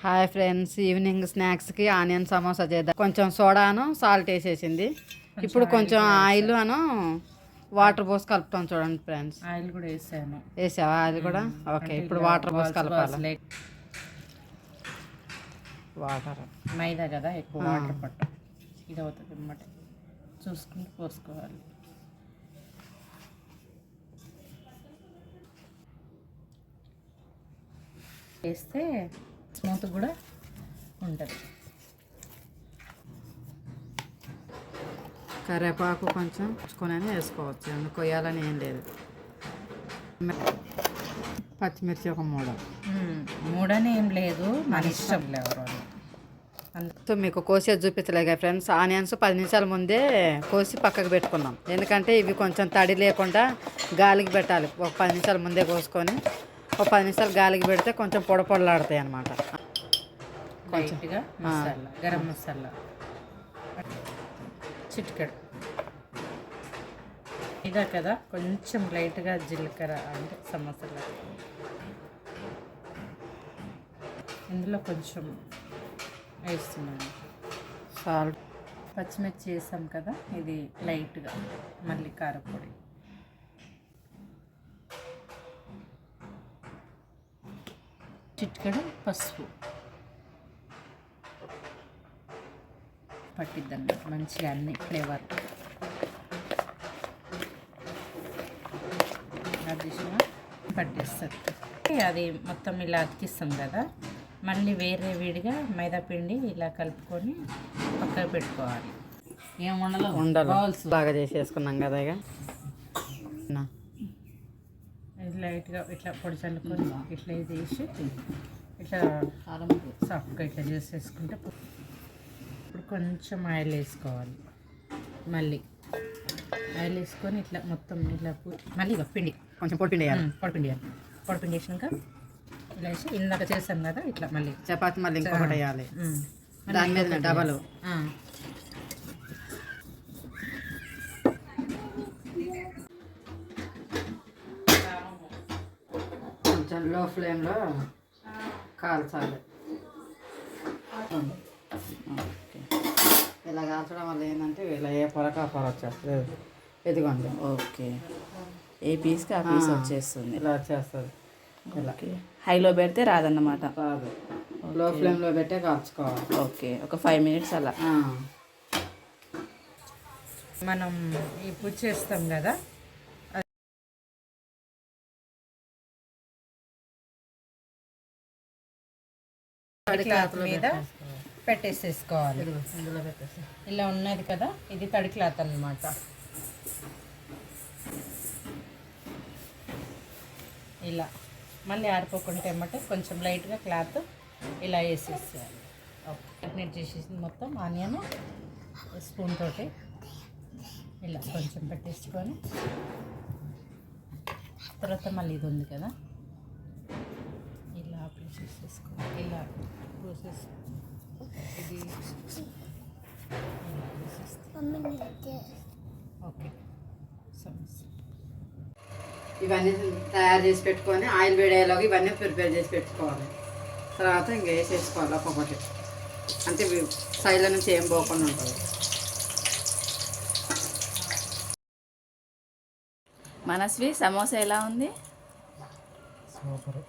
Hi friends, evening స్నాక్స్కి onion samosa చేద్దాం. కొంచెం సోడాను సాల్ట్ వేసేసింది. ఇప్పుడు కొంచెం ఆయిల్ అను వాటర్ పోసి కలుపుతాం. చూడండి ఫ్రెండ్స్, ఆయిల్ కూడా వేసాను. వేసావా? ఆయిల్ కూడా ఓకే. ఇప్పుడు వాటర్ పోసి కలపాలి. వాటర్ మైదా కదా, ఎక్కువ వాటర్ పట్టు. ఇది అవుతుంది అన్నమాట. చూసుకుంటూ పోసుకోవాలి. వేస్తే స్మూత్ కూడా ఉంటుంది. కరివేపాకు కొంచెం కొని వేసుకోవచ్చు, ఎందుకు కొయ్యాలని ఏం లేదు. పచ్చిమిర్చి ఒక మూడని ఏం లేదు, మన ఇష్టం లేవరు. సో మీకు కోసేది చూపించలేక ఫ్రెండ్స్, ఆనియన్స్ 10 నిమిషాల ముందే కోసి పక్కకు పెట్టుకున్నాం. ఎందుకంటే ఇవి కొంచెం తడి లేకుండా గాలికి పెట్టాలి. ఒక 10 నిమిషాల ముందే కోసుకొని ఒక 10 నిమిషాలు గాలికి పెడితే కొంచెం పొడపొడలాడతాయి అన్నమాట. లైట్గా మసాలా, గరం మసాలా చిటికెడు ఇదా కదా, కొంచెం లైట్గా జీలకర్ర అంటే సమోసాలు. ఇందులో కొంచెం వేస్తున్నాను సాల్ట్. పచ్చిమిర్చి వేసాం కదా, ఇది లైట్గా మళ్ళీ కారపొడి, చిటికెడు పసుపు పట్టిద్దండి మంచిగా అన్ని ఫ్లేవర్. అది పట్టిస్తుంది. అది మొత్తం ఇలా అతికిస్తాం కదా, మళ్ళీ వేరే విడిగా మైదా పిండి ఇలా కలుపుకొని పక్కకు పెట్టుకోవాలి. ఏం ఉండలు బాగా చేసేసుకున్నాం కదా. ఇక లైట్గా ఇట్లా పొడి చల్లుకొని ఇట్లా చేసి ఇట్లా సాఫ్ట్గా ఇట్లా చేసేసుకుంటే, ఇప్పుడు కొంచెం ఆయిల్ వేసుకోవాలి. మళ్ళీ ఆయిల్ వేసుకొని ఇట్లా మొత్తం ఇట్లా మళ్ళీ పిండి కొంచెం పొడిపిండి వేయాలి. పొడిపిండి వేసినాక ఇలా వేసి ఇందాక చేసాం కదా, ఇట్లా మళ్ళీ చపాతి మళ్ళీ ఇంకొకటి వేయాలి. దాని మీద డబలు కొంచెం లో ఫ్లేమ్లో కాల్చాలి. ఇలా కాల్చడం వల్ల ఏంటంటే ఇలా ఏ పొరక పొర వచ్చేస్తుంది. ఎదిగోండి. ఓకే, ఏ పీస్కి ఆ పీస్ వచ్చేస్తుంది. ఇలా వచ్చేస్తుంది. ఇలా హైలో పెడితే రాదన్నమాట. రాదు, లో ఫ్లేమ్లో పెట్టే కాల్చుకోవాలి. ఓకే, ఒక 5 మినిట్స్ అలా. మనం ఇప్పుడు చేస్తాం కదా, తడి క్లాత్ మీద పెట్టేసేసుకోవాలి. ఇలా ఉన్నది కదా, ఇది తడి క్లాత్ అన్నమాట. ఇలా మళ్ళీ ఆరిపోకుండా ఏమంటే కొంచెం లైట్గా క్లాత్ ఇలా వేసేసేయాలి. ఓకే, నీట్ చేసేసి మొత్తం ఆనియన్ స్పూన్ తోటి ఇలా కొంచెం పెట్టేసుకొని, తర్వాత మళ్ళీ ఇది ఉంది కదా, ఇలా అప్లై చేసేసుకోవాలి. ఇలా ప్రాసెస్ ఇది ఓకే. ఇవన్నీ తయారు చేసి పెట్టుకొని ఆయిల్ వేడేలాగా ఇవన్నీ ప్రిపేర్ చేసి పెట్టుకోవాలి. తర్వాత ఇంకా వేసేసుకోవాలి ఒక్కొక్కటి, అంటే సైడ్ల నుంచి ఏం పోకుండా ఉంటుంది. మనస్వి సమోసా ఎలా ఉంది? సూపర్.